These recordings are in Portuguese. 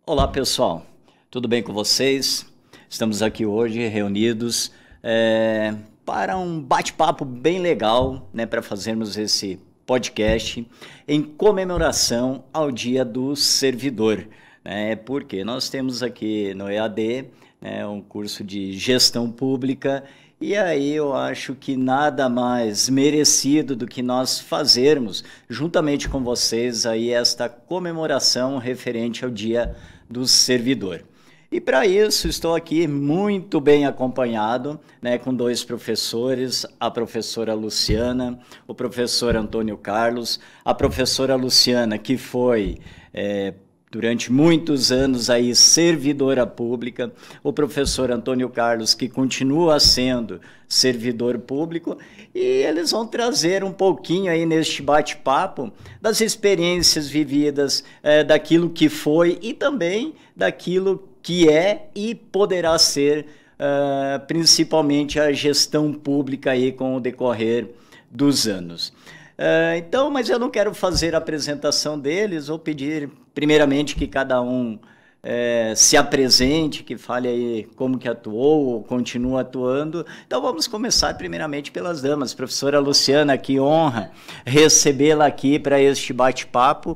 Olá pessoal, tudo bem com vocês? Estamos aqui hoje reunidos para um bate-papo bem legal, né, para fazermos esse podcast em comemoração ao Dia do Servidor, né, porque nós temos aqui no EAD, né, um curso de gestão pública. E aí eu acho que nada mais merecido do que nós fazermos, juntamente com vocês, aí esta comemoração referente ao Dia do Servidor. E para isso estou aqui muito bem acompanhado, né, com dois professores, a professora Luciana, o professor Antônio Carlos, a professora Luciana que foi durante muitos anos aí servidora pública, o professor Antônio Carlos, que continua sendo servidor público, e eles vão trazer um pouquinho aí neste bate-papo das experiências vividas, daquilo que foi e também daquilo que é e poderá ser, principalmente a gestão pública aí com o decorrer dos anos. Então, mas eu não quero fazer a apresentação deles, vou pedir primeiramente que cada um se apresente, que fale aí como que atuou ou continua atuando. Então vamos começar primeiramente pelas damas. Professora Luciana, que honra recebê-la aqui para este bate-papo.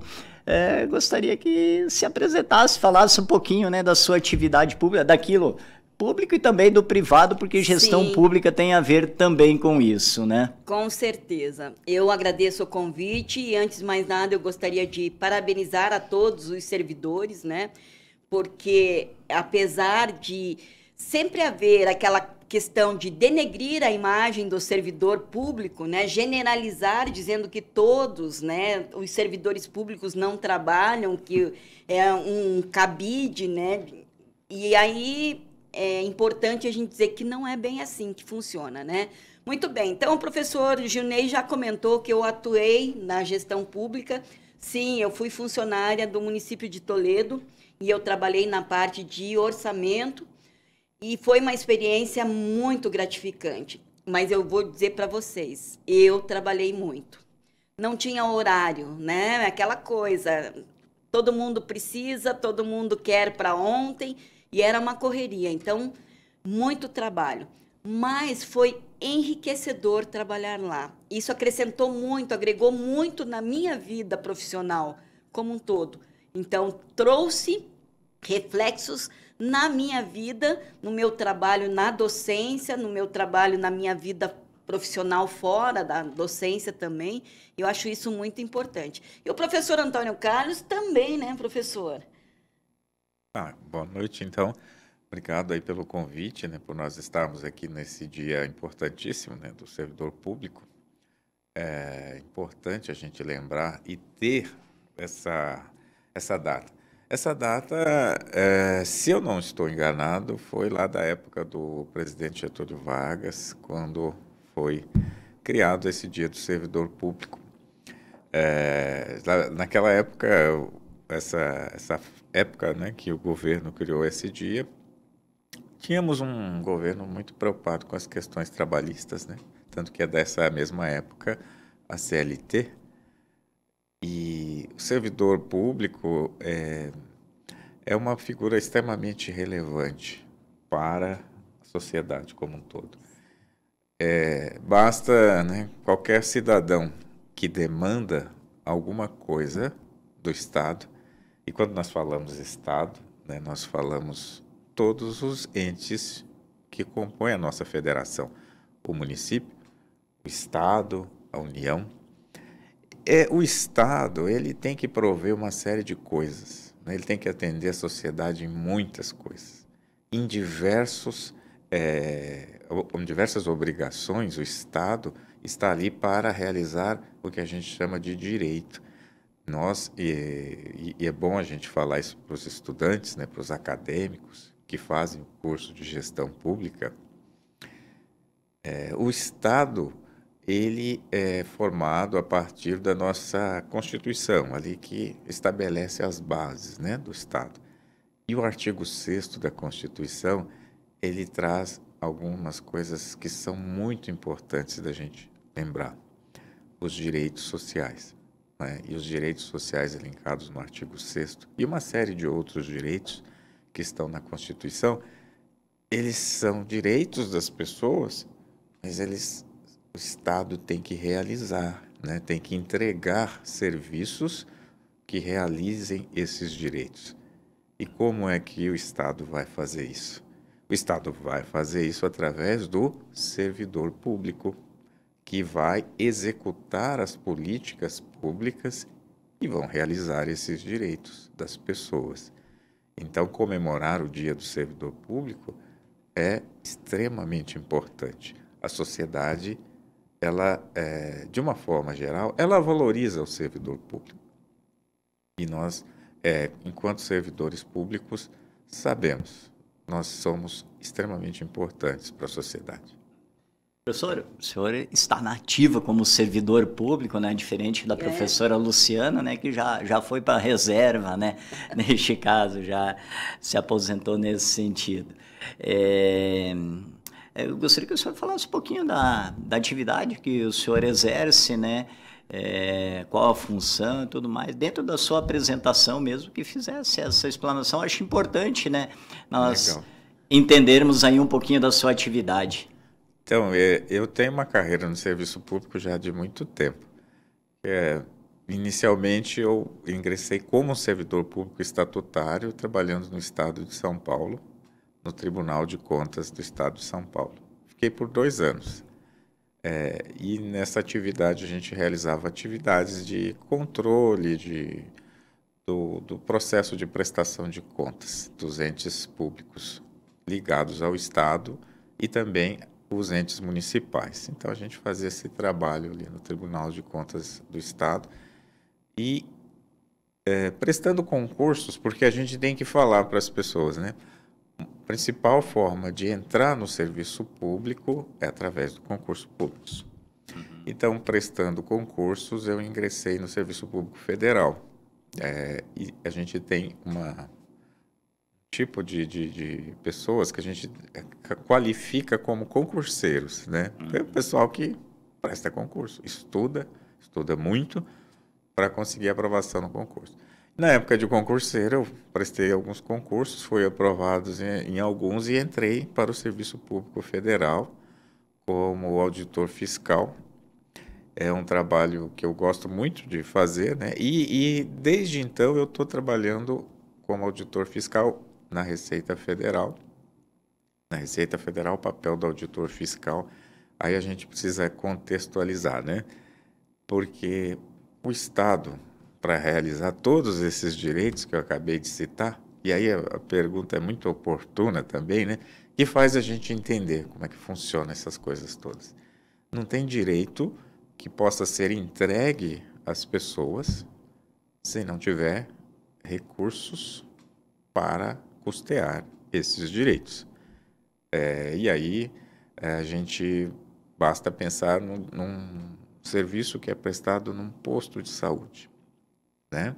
Gostaria que se apresentasse, falasse um pouquinho, né, da sua atividade pública, daquilo público e também do privado, porque gestão Sim, pública tem a ver também com isso, né? com certeza. Eu agradeço o convite e, antes de mais nada, eu gostaria de parabenizar a todos os servidores, né? Porque, apesar de sempre haver aquela questão de denegrir a imagem do servidor público, né? Generalizar, dizendo que todos, né, os servidores públicos não trabalham, que é um cabide, né? E aí é importante a gente dizer que não é bem assim que funciona, né? Muito bem, então o professor Gilney já comentou que eu atuei na gestão pública. Sim, eu fui funcionária do município de Toledo e eu trabalhei na parte de orçamento e foi uma experiência muito gratificante. Mas eu vou dizer para vocês, eu trabalhei muito. Não tinha horário, né? Aquela coisa, todo mundo precisa, todo mundo quer para ontem, e era uma correria. Então, muito trabalho. Mas foi enriquecedor trabalhar lá. Isso acrescentou muito, agregou muito na minha vida profissional como um todo. Então, trouxe reflexos na minha vida, no meu trabalho na docência, no meu trabalho na minha vida profissional fora da docência também. Eu acho isso muito importante. E o professor Antônio Carlos também, né, professor? Boa noite, então. Obrigado aí pelo convite, né, por nós estarmos aqui nesse dia importantíssimo, né, do servidor público. É importante a gente lembrar e ter essa data. Essa data, se eu não estou enganado, foi lá da época do presidente Getúlio Vargas, quando foi criado esse dia do servidor público. Naquela época, essa época, né, que o governo criou esse dia, tínhamos um governo muito preocupado com as questões trabalhistas, né? Tanto que é dessa mesma época a CLT. E o servidor público é uma figura extremamente relevante para a sociedade como um todo. Basta, né, qualquer cidadão que demanda alguma coisa do Estado, e quando nós falamos Estado, né, nós falamos todos os entes que compõem a nossa federação, o município, o Estado, a União. O Estado, ele tem que prover uma série de coisas, né? Ele tem que atender a sociedade em muitas coisas. Com diversas obrigações, o Estado está ali para realizar o que a gente chama de direito. E é bom a gente falar isso para os estudantes, né, para os acadêmicos que fazem o curso de gestão pública. O Estado, ele é formado a partir da nossa Constituição, ali que estabelece as bases, né, do Estado. E o artigo 6º da Constituição, ele traz algumas coisas que são muito importantes da gente lembrar. Os direitos sociais. né, e os direitos sociais elencados no artigo 6º e uma série de outros direitos que estão na Constituição, eles são direitos das pessoas, mas o Estado tem que realizar, né, tem que entregar serviços que realizem esses direitos. E como é que o Estado vai fazer isso? O Estado vai fazer isso através do servidor público, que vai executar as políticas públicas e vão realizar esses direitos das pessoas. Então, comemorar o Dia do Servidor Público é extremamente importante. A sociedade, de uma forma geral, ela valoriza o servidor público. E nós, enquanto servidores públicos, sabemos, nós somos extremamente importantes para a sociedade. Professor, o senhor está na ativa como servidor público, né? Diferente da professora Luciana, né? Que já foi para a reserva, né? Neste caso, já se aposentou nesse sentido. Eu gostaria que o senhor falasse um pouquinho da atividade que o senhor exerce, né? Qual a função e tudo mais, dentro da sua apresentação mesmo, que fizesse essa explanação. Acho importante, né? Nós Legal. entendermos aí um pouquinho da sua atividade. Então, eu tenho uma carreira no serviço público já de muito tempo. Inicialmente, eu ingressei como servidor público estatutário, trabalhando no estado de São Paulo, no Tribunal de Contas do estado de São Paulo. Fiquei por 2 anos. E nessa atividade, a gente realizava atividades de controle do processo de prestação de contas dos entes públicos ligados ao Estado e também os entes municipais. Então, a gente fazia esse trabalho ali no Tribunal de Contas do Estado e prestando concursos, porque a gente tem que falar para as pessoas, né? A principal forma de entrar no serviço público é através do concurso público. Então, prestando concursos, eu ingressei no Serviço Público Federal. E a gente tem tipo de pessoas que a gente qualifica como concurseiros, né? É o pessoal que presta concurso, estuda muito para conseguir aprovação no concurso. Na época de concurseiro, eu prestei alguns concursos, fui aprovado em alguns e entrei para o Serviço Público Federal como auditor fiscal. É um trabalho que eu gosto muito de fazer, né? E desde então eu estou trabalhando como auditor fiscal na Receita Federal. Na Receita Federal, o papel do auditor fiscal, aí a gente precisa contextualizar, né? Porque o Estado, para realizar todos esses direitos que eu acabei de citar, e aí a pergunta é muito oportuna também, né? Que faz a gente entender como é que funciona essas coisas todas. Não tem direito que possa ser entregue às pessoas se não tiver recursos para custear esses direitos. E aí a gente basta pensar num serviço que é prestado num posto de saúde, né?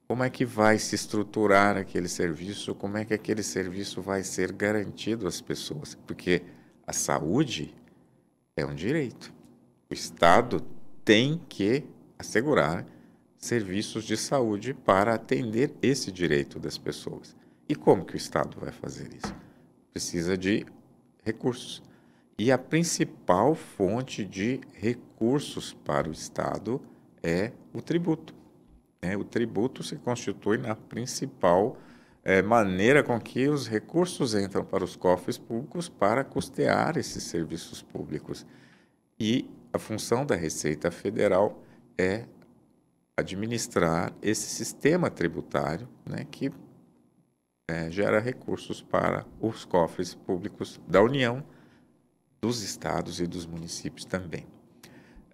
Como é que vai se estruturar aquele serviço? Como é que aquele serviço vai ser garantido às pessoas? Porque a saúde é um direito. O Estado tem que assegurar serviços de saúde para atender esse direito das pessoas. E como que o Estado vai fazer isso? Precisa de recursos. E a principal fonte de recursos para o Estado é o tributo. O tributo se constitui na principal maneira com que os recursos entram para os cofres públicos para custear esses serviços públicos. E a função da Receita Federal é administrar esse sistema tributário, né, que gera recursos para os cofres públicos da União, dos estados e dos municípios também.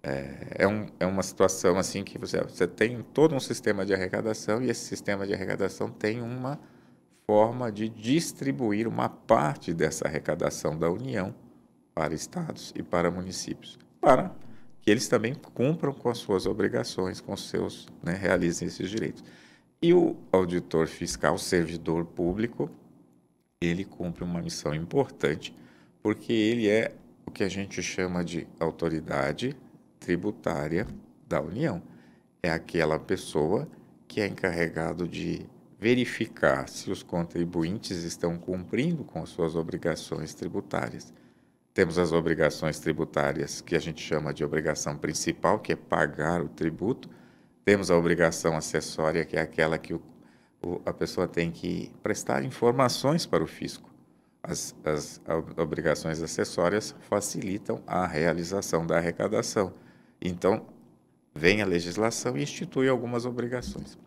É uma situação assim que você tem todo um sistema de arrecadação e esse sistema de arrecadação tem uma forma de distribuir uma parte dessa arrecadação da União para estados e para municípios, para que eles também cumpram com as suas obrigações, com os seus, né, realizem esses direitos. E o auditor fiscal, servidor público, ele cumpre uma missão importante, porque ele é o que a gente chama de autoridade tributária da União. é aquela pessoa que é encarregado de verificar se os contribuintes estão cumprindo com suas obrigações tributárias. Temos as obrigações tributárias que a gente chama de obrigação principal, que é pagar o tributo. Temos a obrigação acessória, que é aquela que a pessoa tem que prestar informações para o fisco. As obrigações acessórias facilitam a realização da arrecadação. Então, vem a legislação e institui algumas obrigações.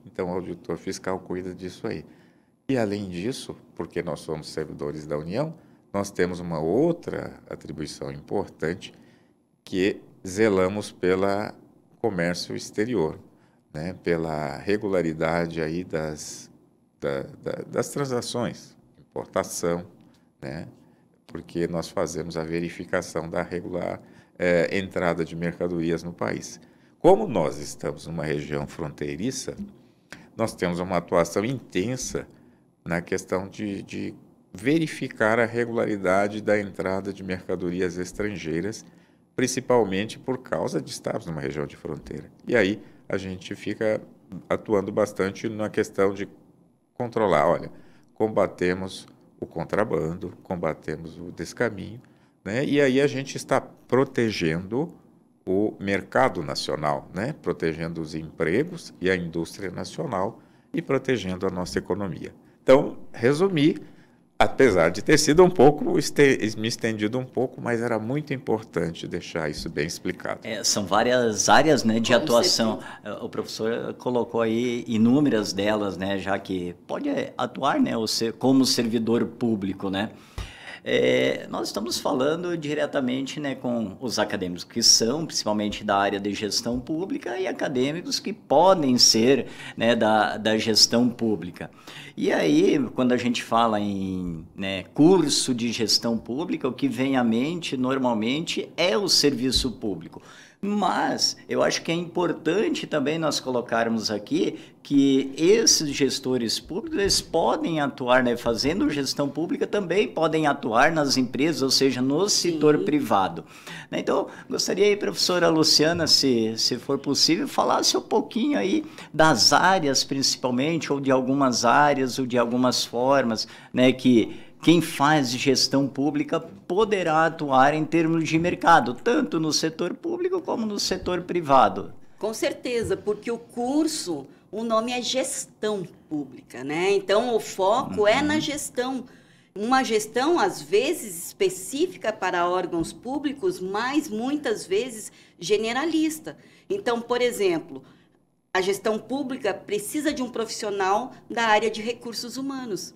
Então, o auditor fiscal cuida disso aí. E, além disso, porque nós somos servidores da União, nós temos uma outra atribuição importante, que zelamos pelo comércio exterior, né? Pela regularidade aí das transações, importação, né? Porque nós fazemos a verificação da regular entrada de mercadorias no país. Como nós estamos numa região fronteiriça, nós temos uma atuação intensa na questão de verificar a regularidade da entrada de mercadorias estrangeiras, principalmente por causa de estarmos numa região de fronteira. E aí a gente fica atuando bastante na questão de controlar, olha, combatemos o contrabando, combatemos o descaminho, né? E aí a gente está protegendo o mercado nacional, né? Protegendo os empregos e a indústria nacional e protegendo a nossa economia. Então, resumir, apesar de ter sido me estendido um pouco, mas era muito importante deixar isso bem explicado. São várias áreas, né, de atuação. O professor colocou aí inúmeras delas, né, já que pode atuar, né, como servidor público, né. Nós estamos falando diretamente, né, com os acadêmicos que são, principalmente da área de gestão pública, e acadêmicos que podem ser, né, da gestão pública. E aí, quando a gente fala em, né, curso de gestão pública, o que vem à mente normalmente é o serviço público. Mas eu acho que é importante também nós colocarmos aqui que esses gestores públicos, eles podem atuar, né, fazendo gestão pública, também podem atuar nas empresas, ou seja, no setor privado. Então, gostaria aí, professora Luciana, se for possível, falasse um pouquinho aí das áreas, principalmente, ou de algumas áreas, ou de algumas formas, né, que quem faz gestão pública poderá atuar em termos de mercado, tanto no setor público como no setor privado. Com certeza, porque o curso, o nome é gestão pública, né? Então, o foco é na gestão. Uma gestão, às vezes, específica para órgãos públicos, mas muitas vezes generalista. Então, por exemplo, a gestão pública precisa de um profissional da área de recursos humanos.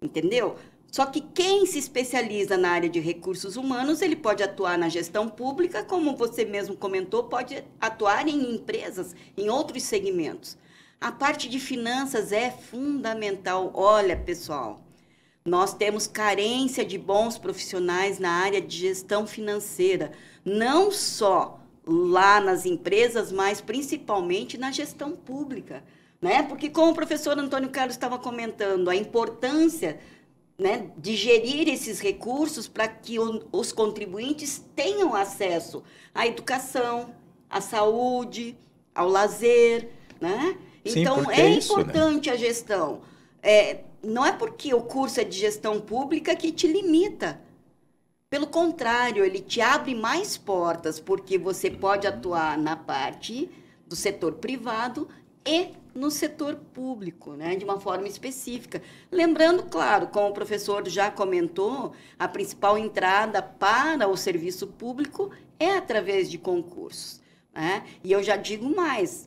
Entendeu? Só que quem se especializa na área de recursos humanos, ele pode atuar na gestão pública, como você mesmo comentou, pode atuar em empresas, em outros segmentos. A parte de finanças é fundamental. Olha, pessoal, nós temos carência de bons profissionais na área de gestão financeira, não só lá nas empresas, mas principalmente na gestão pública, né? Porque, como o professor Antônio Carlos estava comentando, a importância, né, de gerir esses recursos para que os contribuintes tenham acesso à educação, à saúde, ao lazer, né? Sim, então, é isso, importante, né, a gestão. Não é porque o curso é de gestão pública que te limita. Pelo contrário, ele te abre mais portas, porque você pode atuar na parte do setor privado e no setor público, né, de uma forma específica. Lembrando, claro, como o professor já comentou, a principal entrada para o serviço público é através de concursos, né? E eu já digo mais,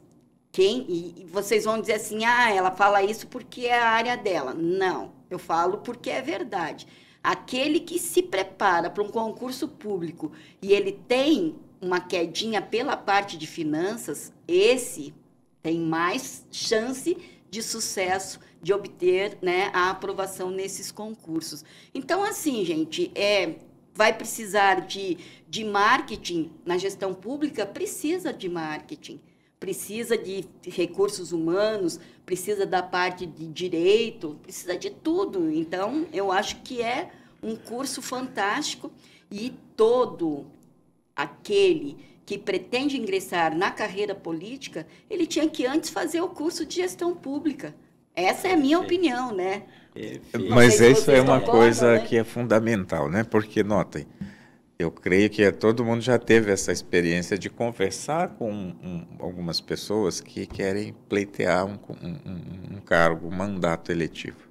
e vocês vão dizer assim, ela fala isso porque é a área dela. Não, eu falo porque é verdade. Aquele que se prepara para um concurso público e ele tem uma quedinha pela parte de finanças, esse tem mais chance de sucesso de obter, né, a aprovação nesses concursos. Então, assim, gente, vai precisar de marketing na gestão pública? Precisa de marketing, precisa de recursos humanos, precisa da parte de direito, precisa de tudo. Então, eu acho que é um curso fantástico e todo aquele que pretende ingressar na carreira política, ele tinha que antes fazer o curso de gestão pública. Essa é a minha opinião, né? Mas isso é uma concordam, coisa né? que é fundamental, né? Porque, notem, eu creio que todo mundo já teve essa experiência de conversar com algumas pessoas que querem pleitear um cargo, um mandato eletivo.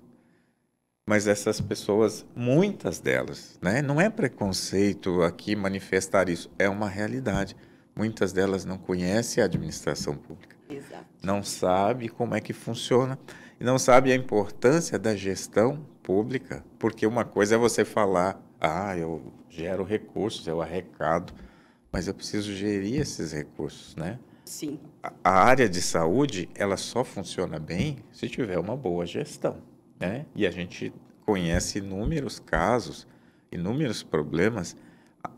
Mas essas pessoas, muitas delas, né? Não é preconceito aqui manifestar isso, é uma realidade. Muitas delas não conhecem a administração pública, Exato. não sabem como é que funciona e não sabem a importância da gestão pública, porque uma coisa é você falar, eu gero recursos, eu arrecado, mas eu preciso gerir esses recursos, né? Sim. A área de saúde, ela só funciona bem se tiver uma boa gestão, né? E a gente conhece inúmeros casos, inúmeros problemas,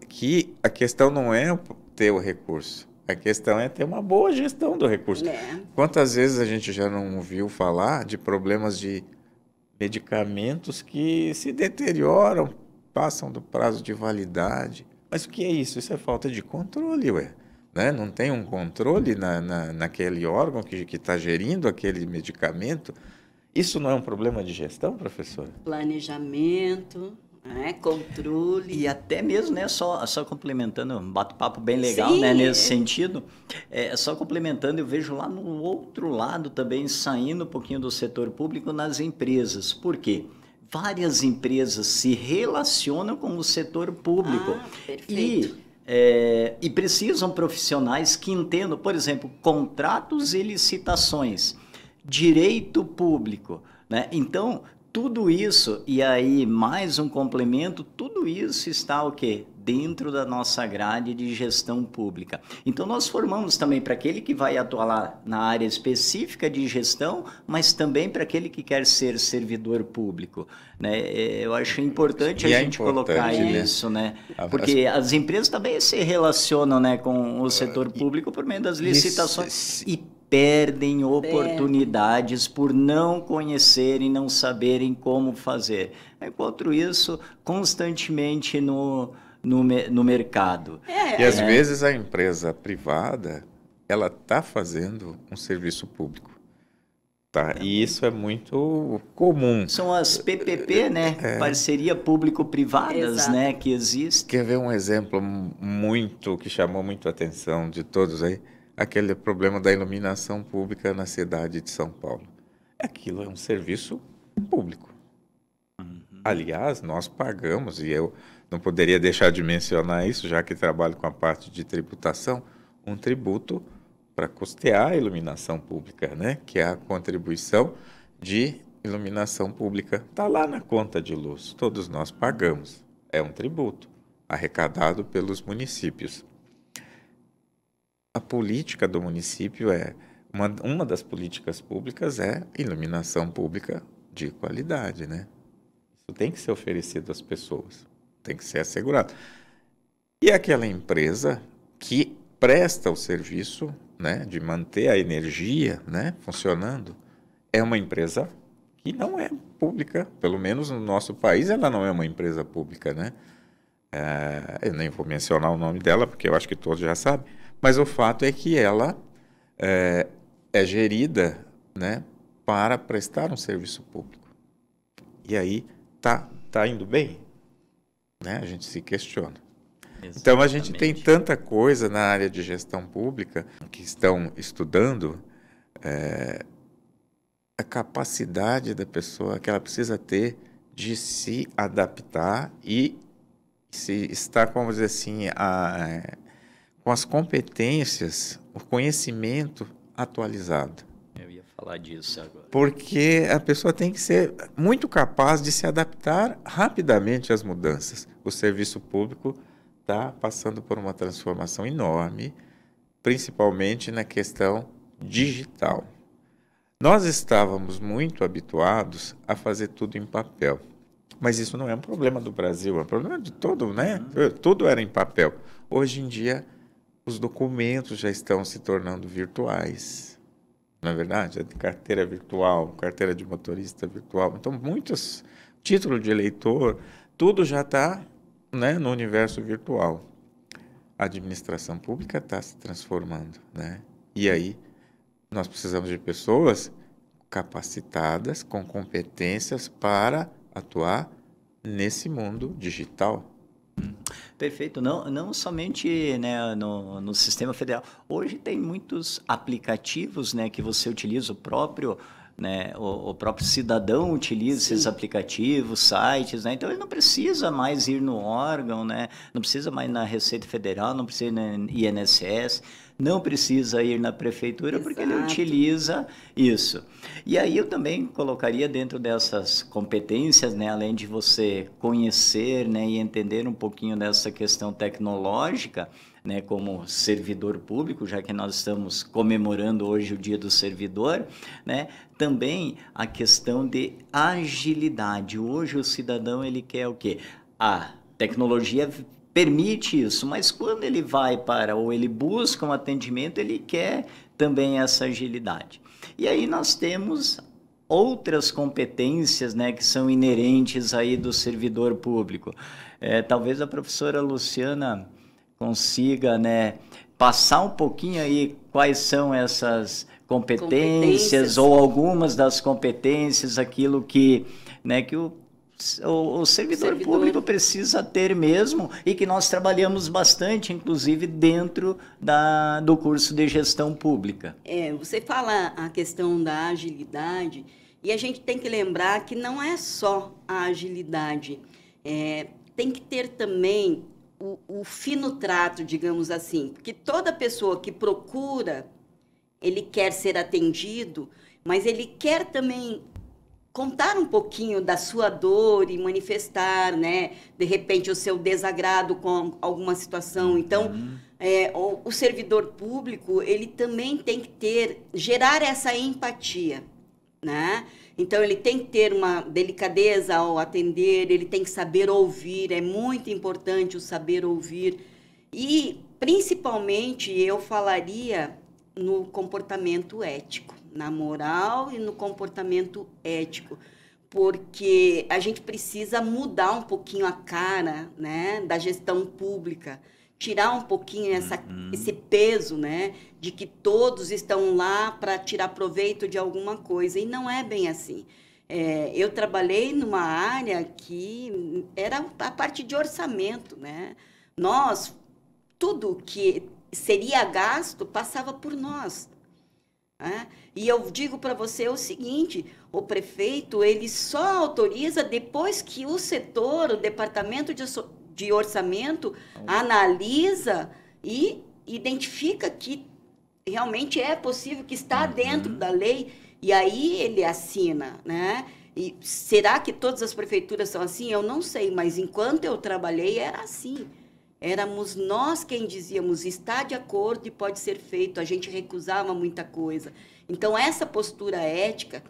que a questão não é ter o recurso, a questão é ter uma boa gestão do recurso. Quantas vezes a gente já não ouviu falar de problemas de medicamentos que se deterioram, passam do prazo de validade? Mas o que é isso? Isso é falta de controle, ué. Né? Não tem um controle naquele órgão que está gerindo aquele medicamento. Isso não é um problema de gestão, professora? Planejamento, né? Controle. E até mesmo, né, só complementando, um bate-papo bem legal, Sim. né, nesse sentido, só complementando, eu vejo lá no outro lado também, saindo um pouquinho do setor público, nas empresas. Por quê? Várias empresas se relacionam com o setor público. Perfeito. E precisam profissionais que entendam, por exemplo, contratos e licitações, direito público, né? Então, tudo isso, e aí mais um complemento, tudo isso está o quê? Dentro da nossa grade de gestão pública. Então, nós formamos também para aquele que vai atuar lá na área específica de gestão, mas também para aquele que quer ser servidor público, né? Eu acho importante a gente colocar isso, né? Porque as empresas também se relacionam, né, com o setor público por meio das licitações e perdem oportunidades por não conhecerem, não saberem como fazer. Eu encontro isso constantemente no mercado. E às vezes a empresa privada, ela está fazendo um serviço público. Tá? E isso é muito comum. São as PPP, né? Parceria público-privadas, né? Que existem. Quer ver um exemplo que chamou muito a atenção de todos aí? Aquele problema da iluminação pública na cidade de São Paulo. Aquilo é um serviço público. Aliás, nós pagamos, e eu não poderia deixar de mencionar isso, já que trabalho com a parte de tributação, um tributo para custear a iluminação pública, né? Que é a contribuição de iluminação pública. Está lá na conta de luz, todos nós pagamos. É um tributo arrecadado pelos municípios. A política do município uma das políticas públicas é iluminação pública de qualidade, né? Isso tem que ser oferecido às pessoas, tem que ser assegurado. E aquela empresa que presta o serviço, né, de manter a energia, né, funcionando, é uma empresa que não é pública, pelo menos no nosso país ela não é uma empresa pública, né? Eu nem vou mencionar o nome dela, porque eu acho que todos já sabem, mas o fato é que ela é gerida, né, para prestar um serviço público. E aí, tá indo bem? Né? A gente se questiona. Exatamente. Então, a gente tem tanta coisa na área de gestão pública que estão estudando a capacidade da pessoa que ela precisa ter de se adaptar e se estar, como dizer assim, com as competências, o conhecimento atualizado. Eu ia falar disso agora. Porque a pessoa tem que ser muito capaz de se adaptar rapidamente às mudanças. O serviço público está passando por uma transformação enorme, principalmente na questão digital. Nós estávamos muito habituados a fazer tudo em papel. Mas isso não é um problema do Brasil, é um problema de todo, né? Tudo era em papel. Hoje em dia, os documentos já estão se tornando virtuais. Não é verdade? Carteira virtual, carteira de motorista virtual. Então, muitos títulos de eleitor, tudo já está, né, no universo virtual. a administração pública está se transformando, né? E aí nós precisamos de pessoas capacitadas, com competências para atuar nesse mundo digital. Perfeito, não somente, né, no sistema federal. Hoje tem muitos aplicativos, né, que você utiliza, né, o próprio cidadão utiliza esses aplicativos, sites, né? Então ele não precisa mais ir no órgão, né? Não precisa mais na Receita Federal, não precisa ir no INSS, não precisa ir na prefeitura, porque ele utiliza isso. E aí eu também colocaria dentro dessas competências, né, além de você conhecer, né, e entender um pouquinho dessa questão tecnológica, né, como servidor público, já que nós estamos comemorando hoje o Dia do Servidor, né, também a questão de agilidade. Hoje o cidadão ele quer o quê? A tecnologia permite isso, mas quando ele vai ou ele busca um atendimento, ele quer também essa agilidade. E aí nós temos outras competências, né, que são inerentes aí do servidor público. Talvez a professora Luciana consiga, né, passar um pouquinho aí quais são essas competências ou algumas das competências, aquilo que, né, que o servidor público precisa ter mesmo e que nós trabalhamos bastante, inclusive, dentro do curso de gestão pública. Você fala a questão da agilidade e a gente tem que lembrar que não é só a agilidade, tem que ter também o fino trato, digamos assim, porque toda pessoa que procura, ele quer ser atendido, mas ele quer também contar um pouquinho da sua dor e manifestar, né, de repente, o seu desagrado com alguma situação. Então, o servidor público, ele também tem que gerar essa empatia, né? Então, ele tem que ter uma delicadeza ao atender, ele tem que saber ouvir, é muito importante o saber ouvir. E, principalmente, eu falaria no comportamento ético, na moral e no comportamento ético, porque a gente precisa mudar um pouquinho a cara, né, da gestão pública, tirar um pouquinho esse peso, né, de que todos estão lá para tirar proveito de alguma coisa, e não é bem assim. Eu trabalhei numa área que era a parte de orçamento, né? Tudo que seria gasto passava por nós. E eu digo para você o seguinte, o prefeito ele só autoriza depois que o setor, o departamento de orçamento, analisa e identifica que realmente é possível, que está dentro da lei, e aí ele assina, né? E será que todas as prefeituras são assim? Eu não sei, mas enquanto eu trabalhei era assim. Éramos nós quem dizíamos, está de acordo e pode ser feito, a gente recusava muita coisa. Então, essa postura ética,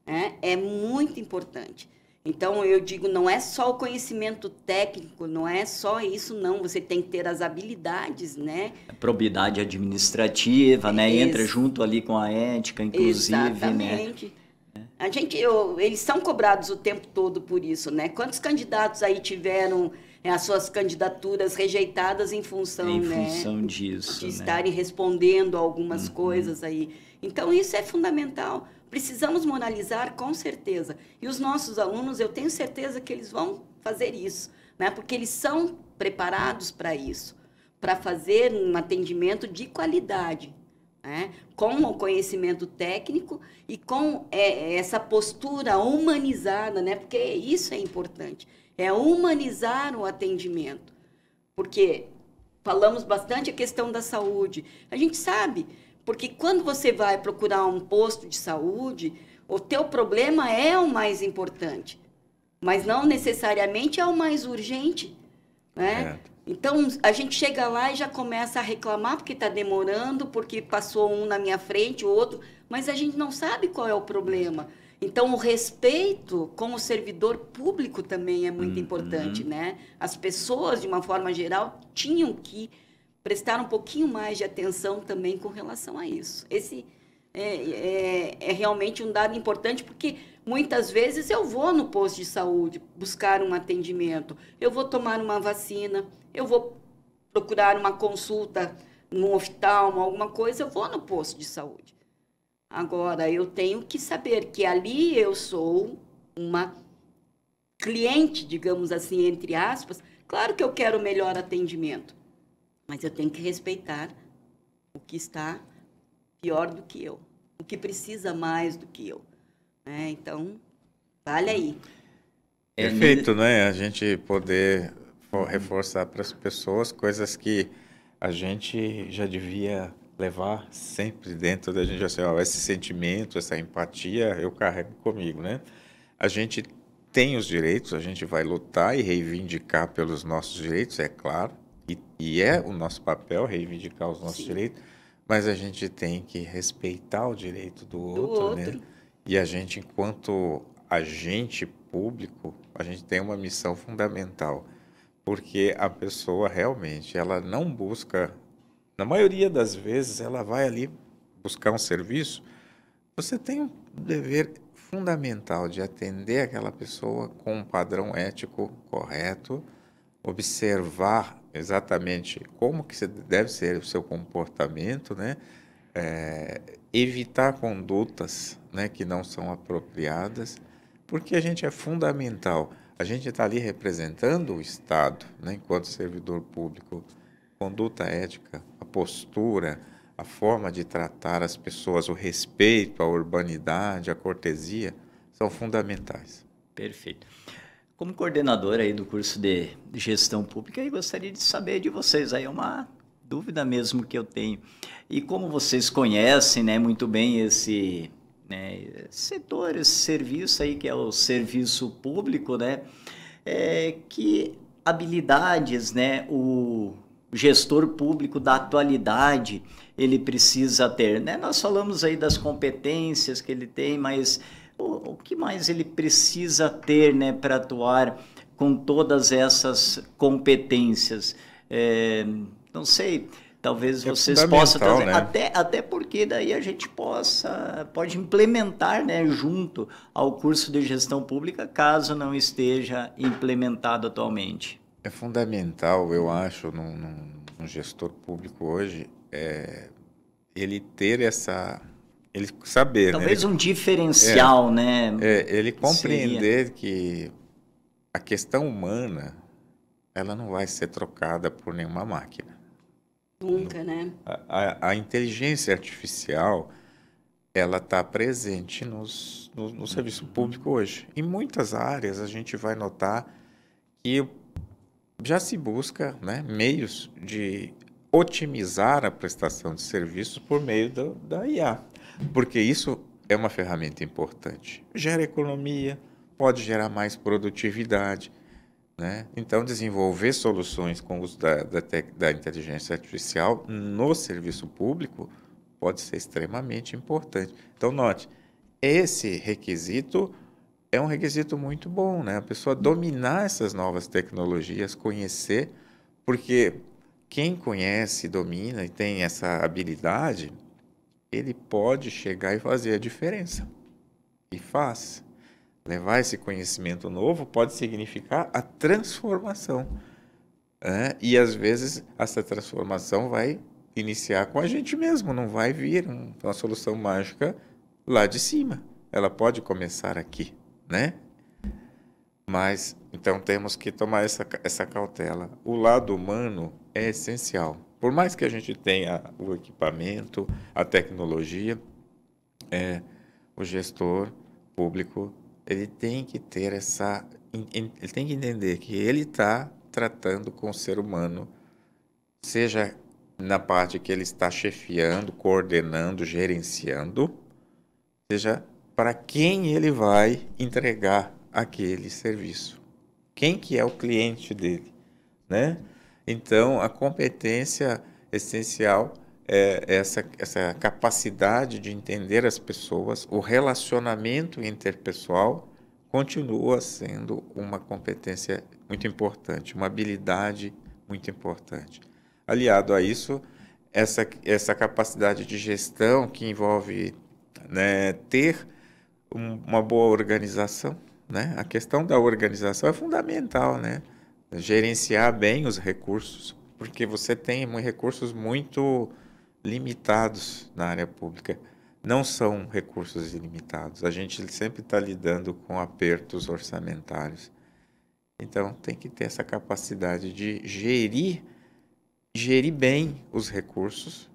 né, é muito importante. Então, eu digo, não é só o conhecimento técnico, não é só isso, não. Você tem que ter as habilidades, né? A probidade administrativa, né? Entra junto ali com a ética, inclusive, exatamente. Né? Eles são cobrados o tempo todo por isso, né? Quantos candidatos aí tiveram as suas candidaturas rejeitadas em função disso, de estarem respondendo a algumas coisas aí. Então, isso é fundamental. Precisamos moralizar, com certeza. E os nossos alunos, eu tenho certeza que eles vão fazer isso, né? Porque eles são preparados para isso, para fazer um atendimento de qualidade, né? Com o conhecimento técnico e com essa postura humanizada, né? Porque isso é importante, é humanizar o atendimento. Porque falamos bastante a questão da saúde. A gente sabe, porque quando você vai procurar um posto de saúde, o teu problema é o mais importante, mas não necessariamente é o mais urgente, né? Então, a gente chega lá e já começa a reclamar porque está demorando, porque passou um na minha frente, o outro, mas a gente não sabe qual é o problema. Então, o respeito com o servidor público também é muito importante, né? As pessoas, de uma forma geral, tinham que prestar um pouquinho mais de atenção também com relação a isso. Esse é realmente um dado importante, porque muitas vezes eu vou no posto de saúde buscar um atendimento, eu vou tomar uma vacina, eu vou procurar uma consulta num oftalmo, alguma coisa, eu vou no posto de saúde. Agora, eu tenho que saber que ali eu sou uma cliente, digamos assim, entre aspas. Claro que eu quero o melhor atendimento, mas eu tenho que respeitar o que está pior do que eu, o que precisa mais do que eu. Então, vale aí. Perfeito, né? A gente poder reforçar para as pessoas coisas que a gente já devia levar sempre dentro da gente, assim, ó, esse sentimento, essa empatia, eu carrego comigo, né? A gente tem os direitos, a gente vai lutar e reivindicar pelos nossos direitos, é claro, e é o nosso papel reivindicar os nossos direitos, mas a gente tem que respeitar o direito do outro, né? E a gente, enquanto agente público, a gente tem uma missão fundamental, porque a pessoa realmente, ela não busca, na maioria das vezes, ela vai ali buscar um serviço, você tem um dever fundamental de atender aquela pessoa com um padrão ético correto, observar exatamente como que deve ser o seu comportamento, né? Evitar condutas, né, que não são apropriadas, porque a gente é fundamental. A gente está ali representando o Estado, né, enquanto servidor público. Conduta ética, a postura, a forma de tratar as pessoas, o respeito, a urbanidade, a cortesia, são fundamentais. Perfeito. Como coordenador aí do curso de gestão pública, eu gostaria de saber de vocês, aí é uma dúvida mesmo que eu tenho. E como vocês conhecem, né, muito bem esse, né, setor, esse serviço aí que é o serviço público, né, que habilidades, né, o gestor público da atualidade ele precisa ter, né? Nós falamos aí das competências que ele tem, mas o que mais ele precisa ter, né, para atuar com todas essas competências? Não sei, talvez vocês possam trazer, né? até porque daí a gente pode implementar, né, junto ao curso de gestão pública, caso não esteja implementado atualmente. É fundamental, eu acho, num gestor público hoje, ele ter ele saber, talvez, né? Um diferencial, né? Ele compreender que a questão humana, ela não vai ser trocada por nenhuma máquina. Nunca, né? A inteligência artificial, ela está presente no serviço público hoje. Em muitas áreas, a gente vai notar que já se busca, né, meios de otimizar a prestação de serviços por meio da IA, porque isso é uma ferramenta importante. Gera economia, pode gerar mais produtividade, né? Então, desenvolver soluções com o uso da inteligência artificial no serviço público pode ser extremamente importante. Então, note, esse requisito é um requisito muito bom, né? A pessoa dominar essas novas tecnologias, conhecer, porque quem conhece, domina e tem essa habilidade, ele pode chegar e fazer a diferença. E faz. Levar esse conhecimento novo pode significar a transformação. Né? E, às vezes, essa transformação vai iniciar com a gente mesmo, não vai vir uma solução mágica lá de cima. Ela pode começar aqui, né? Mas, então, temos que tomar essa cautela. O lado humano é essencial. Por mais que a gente tenha o equipamento, a tecnologia, o gestor público, ele tem que ter ele tem que entender que ele está tratando com o ser humano, seja na parte que ele está chefiando, coordenando, gerenciando, seja para quem ele vai entregar aquele serviço. Quem que é o cliente dele, né? Então, a competência essencial é essa capacidade de entender as pessoas, o relacionamento interpessoal continua sendo uma competência muito importante, uma habilidade muito importante. Aliado a isso, essa capacidade de gestão que envolve, né, ter uma boa organização, né? A questão da organização é fundamental, né? Gerenciar bem os recursos porque você tem recursos muito limitados na área pública. Não são recursos ilimitados. A gente sempre está lidando com apertos orçamentários. Então, tem que ter essa capacidade de gerir bem os recursos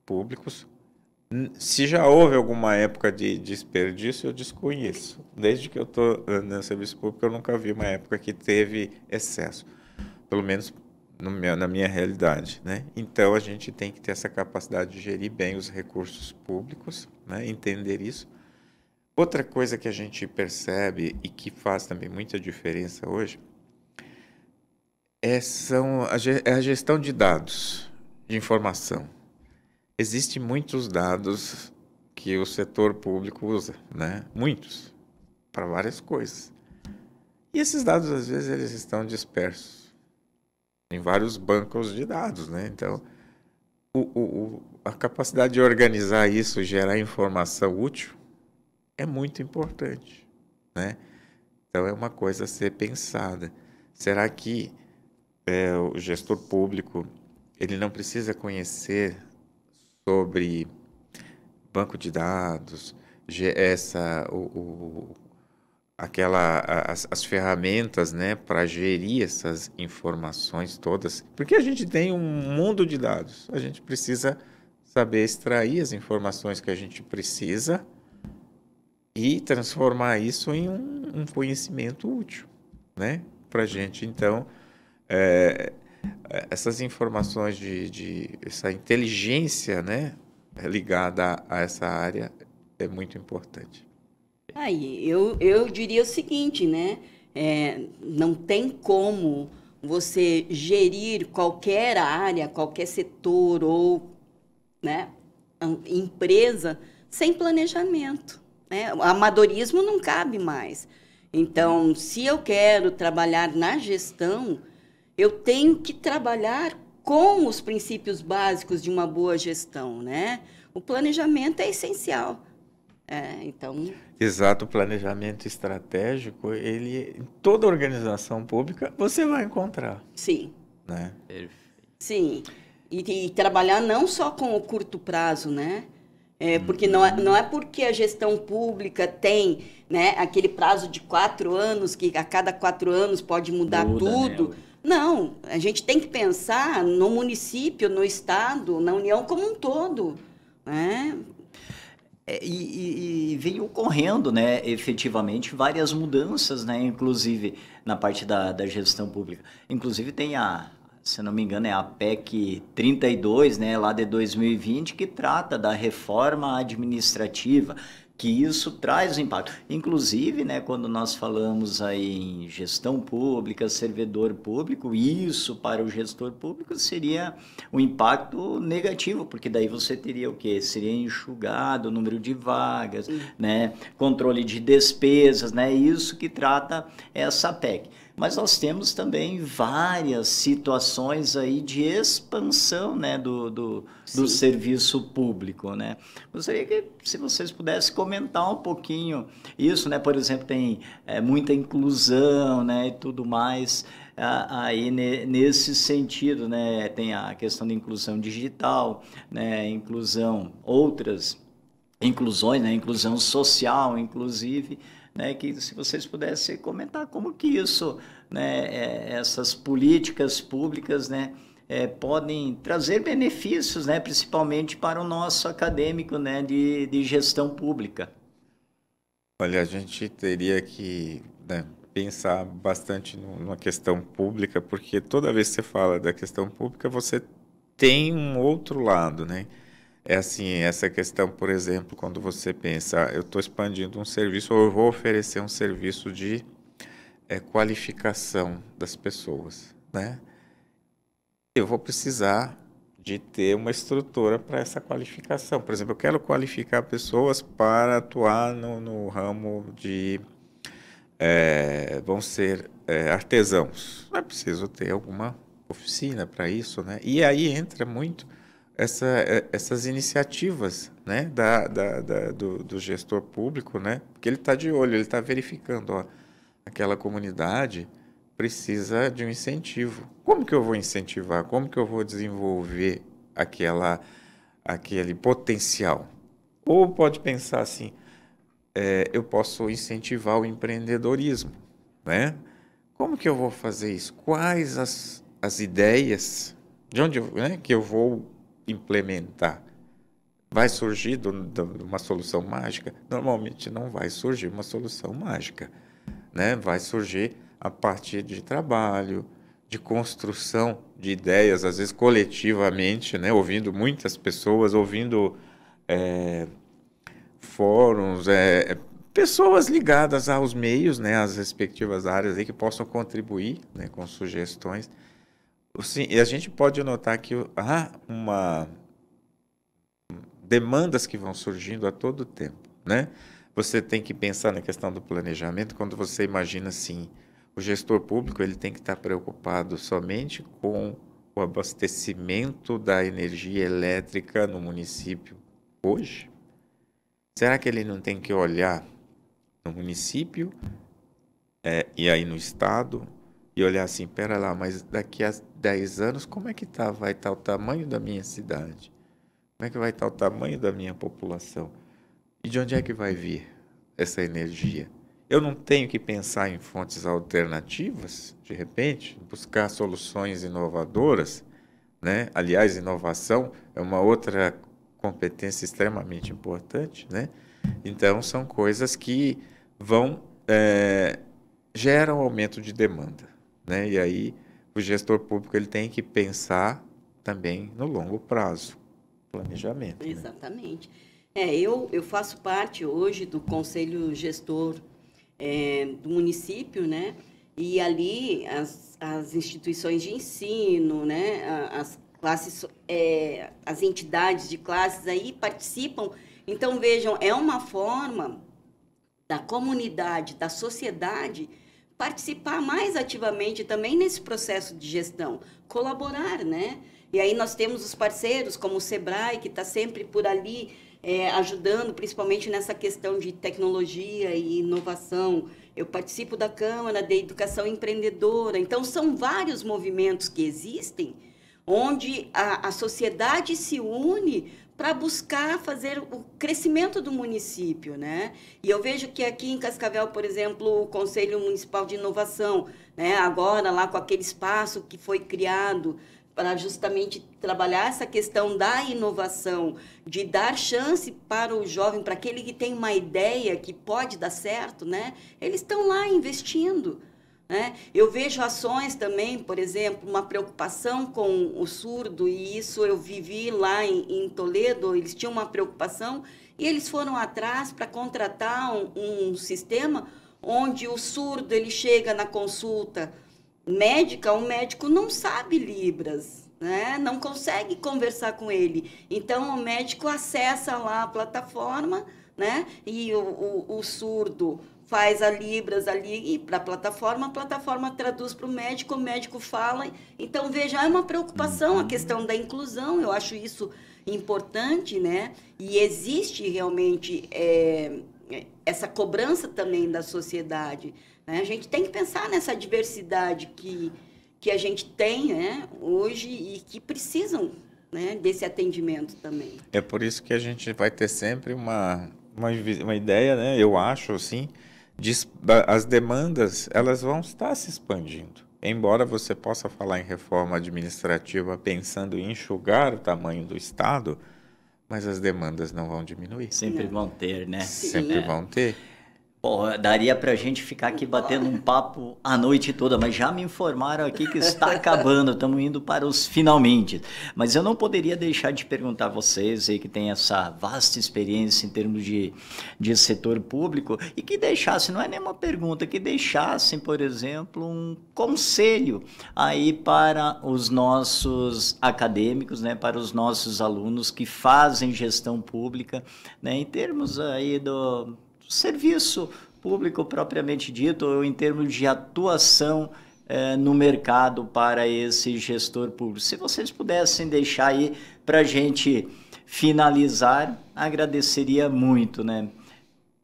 públicos. Se já houve alguma época de desperdício, eu desconheço. Desde que eu estou no serviço público, eu nunca vi uma época que teve excesso. Pelo menos na minha realidade, né? Então, a gente tem que ter essa capacidade de gerir bem os recursos públicos, né? Entender isso. Outra coisa que a gente percebe e que faz também muita diferença hoje é a gestão de dados, de informação. Existem muitos dados que o setor público usa, né? Muitos, para várias coisas. E esses dados, às vezes, eles estão dispersos em vários bancos de dados, né? Então, a capacidade de organizar isso, gerar informação útil, é muito importante, né? Então, é uma coisa a ser pensada. Será que o gestor público ele não precisa conhecer sobre banco de dados, as ferramentas, né, para gerir essas informações todas? Porque a gente tem um mundo de dados. A gente precisa saber extrair as informações que a gente precisa e transformar isso em um conhecimento útil, né, para a gente. Então, essas informações essa inteligência, né, ligada a essa área é muito importante. Aí, eu diria o seguinte, né? Não tem como você gerir qualquer área, qualquer setor ou, né, empresa sem planejamento, né? O amadorismo não cabe mais. Então, se eu quero trabalhar na gestão, eu tenho que trabalhar com os princípios básicos de uma boa gestão, né? O planejamento é essencial. Então... Exato, o planejamento estratégico, em toda organização pública, você vai encontrar. Sim. Né? Sim. E trabalhar não só com o curto prazo, né? Porque não é porque a gestão pública tem, né, aquele prazo de 4 anos, que a cada 4 anos pode mudar tudo. Né? Não, a gente tem que pensar no município, no estado, na União como um todo, né? E vem ocorrendo, né, efetivamente, várias mudanças, né, inclusive na parte da gestão pública. Inclusive tem se não me engano, é a PEC 32, né, lá de 2020, que trata da reforma administrativa, que isso traz impacto. Inclusive, né, quando nós falamos aí em gestão pública, servidor público, isso para o gestor público seria um impacto negativo, porque daí você teria o quê? Seria enxugado o número de vagas, né, controle de despesas, né, isso que trata essa PEC. Mas nós temos também várias situações aí de expansão, né, do serviço público, né? Gostaria que, se vocês pudessem comentar um pouquinho isso, né? Por exemplo, tem muita inclusão, né, e tudo mais aí nesse sentido, né? Tem a questão da inclusão digital, né? Outras inclusões, né? Inclusão social, inclusive. Né, que se vocês pudessem comentar como que isso, né, essas políticas públicas, né, podem trazer benefícios, né, principalmente para o nosso acadêmico, né, de gestão pública. Olha, a gente teria que, né, pensar bastante numa questão pública, porque toda vez que você fala da questão pública, você tem um outro lado, né? É assim, essa questão, por exemplo, quando você pensa, eu estou expandindo um serviço ou eu vou oferecer um serviço de qualificação das pessoas, né? Eu vou precisar de ter uma estrutura para essa qualificação. Por exemplo, eu quero qualificar pessoas para atuar no ramo de... vão ser artesãos. É preciso ter alguma oficina para isso, né? E aí entra muito... essas iniciativas, né, do gestor público, né, porque ele está de olho, ele está verificando, ó, aquela comunidade precisa de um incentivo. Como que eu vou incentivar? Como que eu vou desenvolver aquele potencial? Ou pode pensar assim, eu posso incentivar o empreendedorismo, né? Como que eu vou fazer isso? Quais as ideias de onde, né, que eu vou implementar? Vai surgir uma solução mágica? Normalmente não vai surgir uma solução mágica, né? Vai surgir a partir de trabalho, de construção de ideias, às vezes coletivamente, né? Ouvindo muitas pessoas, ouvindo fóruns, pessoas ligadas aos meios, né? Às respectivas áreas aí que possam contribuir, né, com sugestões. Sim, e a gente pode notar que há demandas que vão surgindo a todo tempo, né? Você tem que pensar na questão do planejamento quando você imagina assim, o gestor público ele tem que estar preocupado somente com o abastecimento da energia elétrica no município hoje? Será que ele não tem que olhar no município e aí no estado e olhar assim, pera lá, mas daqui a 10 anos como é que vai estar o tamanho da minha cidade? Como é que vai estar o tamanho da minha população? E de onde é que vai vir essa energia? Eu não tenho que pensar em fontes alternativas, de repente, buscar soluções inovadoras, né? Aliás, inovação é uma outra competência extremamente importante, né? Então, são coisas que geram aumento de demanda, né? E aí, o gestor público ele tem que pensar também no longo prazo. Planejamento. Exatamente. Eu faço parte hoje do Conselho Gestor do município, né? E ali as instituições de ensino, né? As classes, as entidades de classes aí participam. Então, vejam, é uma forma da comunidade, da sociedade participar mais ativamente também nesse processo de gestão, colaborar, né? E aí nós temos os parceiros, como o Sebrae, que está sempre por ali ajudando, principalmente nessa questão de tecnologia e inovação. Eu participo da Câmara de Educação Empreendedora. Então, são vários movimentos que existem, onde a sociedade se une para buscar fazer o crescimento do município, né? E eu vejo que aqui em Cascavel, por exemplo, o Conselho Municipal de Inovação, né? Agora lá com aquele espaço que foi criado para justamente trabalhar essa questão da inovação, de dar chance para o jovem, para aquele que tem uma ideia que pode dar certo, né? Eles estão lá investindo, né? Eu vejo ações também, por exemplo, uma preocupação com o surdo, e isso eu vivi lá em Toledo, eles tinham uma preocupação e eles foram atrás para contratar um sistema onde o surdo ele chega na consulta médica, o médico não sabe Libras, né? Não consegue conversar com ele. Então, o médico acessa lá a plataforma, né? E o surdo faz a Libras ali para a plataforma traduz para o médico fala. Então, veja, é uma preocupação a questão da inclusão, eu acho isso importante, né? E existe realmente essa cobrança também da sociedade, né? A gente tem que pensar nessa diversidade que a gente tem, né, hoje e que precisam, né, desse atendimento também. É por isso que a gente vai ter sempre uma ideia, né, eu acho, assim, as demandas elas vão estar se expandindo. Embora você possa falar em reforma administrativa pensando em enxugar o tamanho do Estado, mas as demandas não vão diminuir. Sempre vão ter, né? Sempre vão ter. Pô, daria pra gente ficar aqui batendo um papo a noite toda, mas já me informaram aqui que está acabando, estamos indo para os finalmente. Mas eu não poderia deixar de perguntar a vocês aí que tem essa vasta experiência em termos de setor público e que deixassem, não é nenhuma pergunta, que deixassem, por exemplo, um conselho aí para os nossos acadêmicos, né, para os nossos alunos que fazem gestão pública, né, em termos aí do serviço público propriamente dito, ou em termos de atuação no mercado para esse gestor público. Se vocês pudessem deixar aí para a gente finalizar, agradeceria muito, né?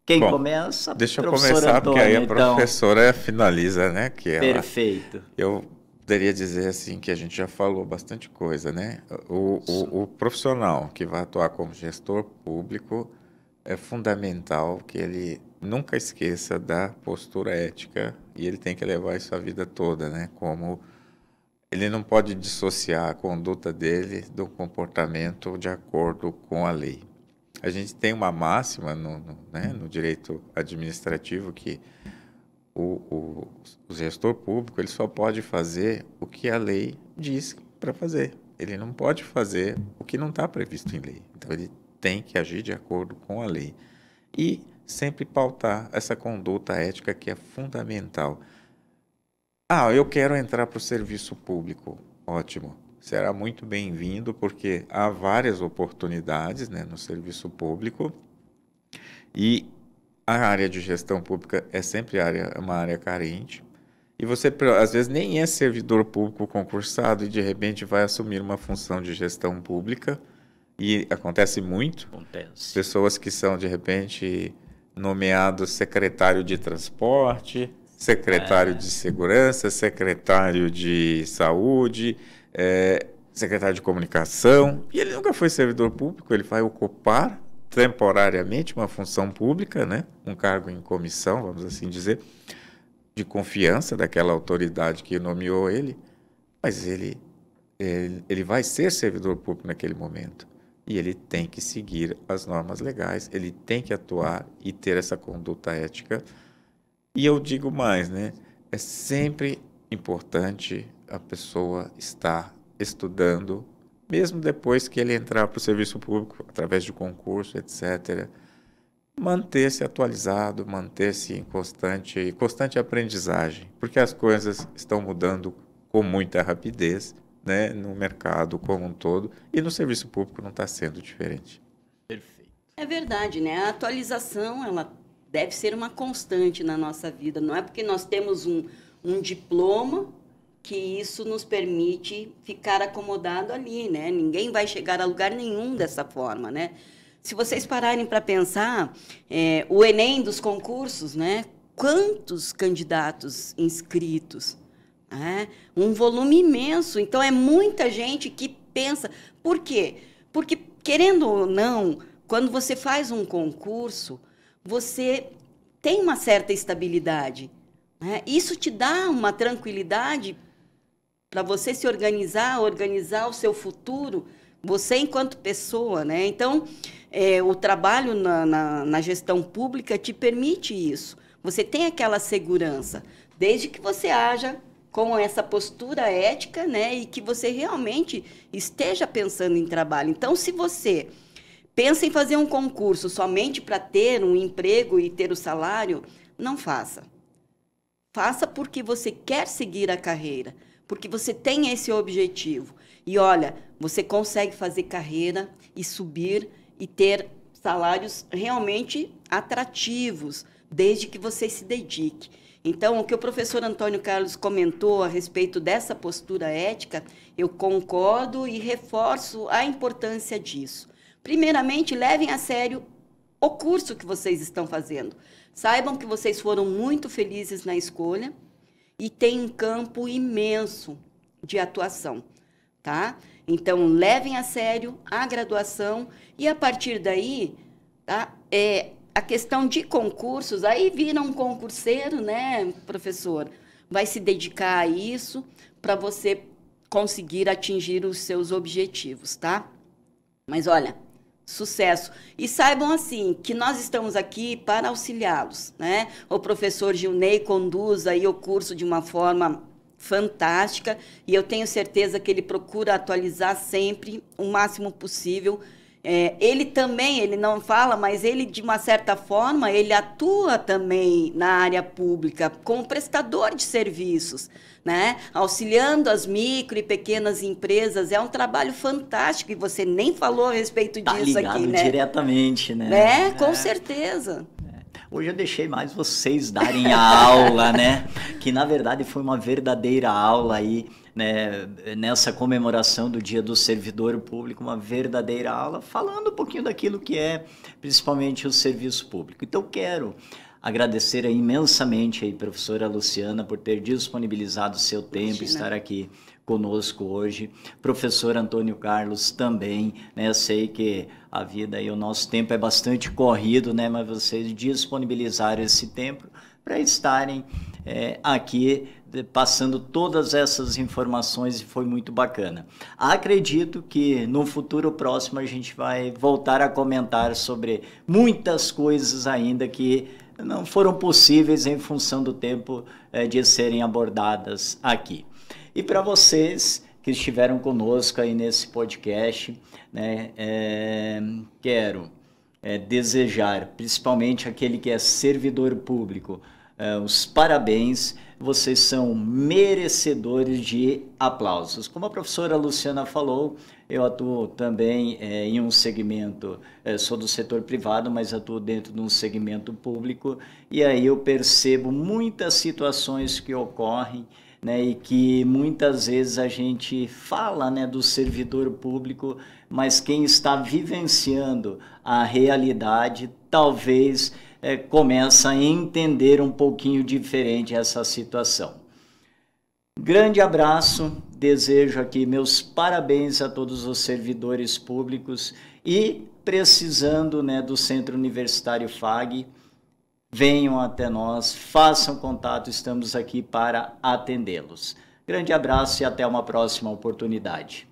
Quem Bom, começa? deixa eu Professor começar, porque aí a Antônio, professora finaliza, né? Que ela, perfeito. eu poderia dizer assim que a gente já falou bastante coisa, né? O profissional que vai atuar como gestor público é fundamental que ele nunca esqueça da postura ética e ele tem que levar isso a vida toda, né? Como ele não pode dissociar a conduta dele do comportamento de acordo com a lei. A gente tem uma máxima no direito administrativo que o gestor público ele só pode fazer o que a lei diz para fazer. Ele não pode fazer o que não está previsto em lei. Então, ele tem que agir de acordo com a lei. E sempre pautar essa conduta ética que é fundamental. Eu quero entrar para o serviço público. Ótimo. Será muito bem-vindo, porque há várias oportunidades, né, no serviço público e a área de gestão pública é sempre uma área carente. E você, às vezes, nem é servidor público concursado e, de repente, vai assumir uma função de gestão pública. E acontece muito. Acontece. Pessoas que são, de repente, nomeados secretário de transporte, secretário de segurança, secretário de saúde, secretário de comunicação, e ele nunca foi servidor público, ele vai ocupar temporariamente uma função pública, né? Um cargo em comissão, vamos assim dizer, de confiança daquela autoridade que nomeou ele, mas ele vai ser servidor público naquele momento. E ele tem que seguir as normas legais, ele tem que atuar e ter essa conduta ética. E eu digo mais, né? É sempre importante a pessoa estar estudando, mesmo depois que ele entrar para o serviço público, através de concurso, etc. Manter-se atualizado, manter-se em constante aprendizagem, porque as coisas estão mudando com muita rapidez, né? No mercado como um todo, e no serviço público não está sendo diferente. Perfeito. É verdade, né? A atualização, ela deve ser uma constante na nossa vida. Não é porque nós temos um diploma que isso nos permite ficar acomodado ali, né? Ninguém vai chegar a lugar nenhum dessa forma, né? Se vocês pararem para pensar, o Enem dos concursos, né? Quantos candidatos inscritos? Um volume imenso. Então, é muita gente que pensa. Por quê? Porque, querendo ou não, quando você faz um concurso, você tem uma certa estabilidade, né? Isso te dá uma tranquilidade para você se organizar o seu futuro, você enquanto pessoa, né? Então, o trabalho na gestão pública te permite isso. Você tem aquela segurança, desde que você haja com essa postura ética, né? E que você realmente esteja pensando em trabalho. Então, se você pensa em fazer um concurso somente para ter um emprego e ter o salário, não faça. Faça porque você quer seguir a carreira, porque você tem esse objetivo. E olha, você consegue fazer carreira e subir e ter salários realmente atrativos, desde que você se dedique. Então, o que o professor Antônio Carlos comentou a respeito dessa postura ética, eu concordo e reforço a importância disso. Primeiramente, levem a sério o curso que vocês estão fazendo. Saibam que vocês foram muito felizes na escolha e tem um campo imenso de atuação, tá? Então, levem a sério a graduação e, a partir daí, tá? A questão de concursos, aí vira um concurseiro, né, professor? Vai se dedicar a isso para você conseguir atingir os seus objetivos, tá? Mas, olha, sucesso. E saibam, assim, que nós estamos aqui para auxiliá-los, né? O professor Gilney conduz aí o curso de uma forma fantástica e eu tenho certeza que ele procura atualizar sempre o máximo possível. Ele também, ele não fala, mas ele, de uma certa forma, ele atua também na área pública como prestador de serviços, né? Auxiliando as micro e pequenas empresas. É um trabalho fantástico e você nem falou a respeito disso ligado aqui, né? Diretamente, né? Com certeza. Hoje eu deixei mais vocês darem a aula, né? Que, na verdade, foi uma verdadeira aula aí né, nessa comemoração do Dia do Servidor Público, uma verdadeira aula, falando um pouquinho daquilo que é principalmente o serviço público. Então, quero agradecer imensamente a professora Luciana por ter disponibilizado o seu tempo e estar aqui conosco hoje. Professor Antônio Carlos também, né? Sei que a vida e o nosso tempo é bastante corrido, né? Mas vocês disponibilizaram esse tempo para estarem aqui passando todas essas informações e foi muito bacana. Acredito que no futuro próximo a gente vai voltar a comentar sobre muitas coisas ainda que não foram possíveis em função do tempo de serem abordadas aqui. E para vocês que estiveram conosco aí nesse podcast, né, quero desejar, principalmente aquele que é servidor público, os parabéns. Vocês são merecedores de aplausos. Como a professora Luciana falou, eu atuo também em um segmento, sou do setor privado, mas atuo dentro de um segmento público, e aí eu percebo muitas situações que ocorrem, né, e que muitas vezes a gente fala, né, do servidor público, mas quem está vivenciando a realidade talvez começa a entender um pouquinho diferente essa situação. Grande abraço, desejo aqui meus parabéns a todos os servidores públicos e precisando, né, do Centro Universitário FAG, venham até nós, façam contato, estamos aqui para atendê-los. Grande abraço e até uma próxima oportunidade.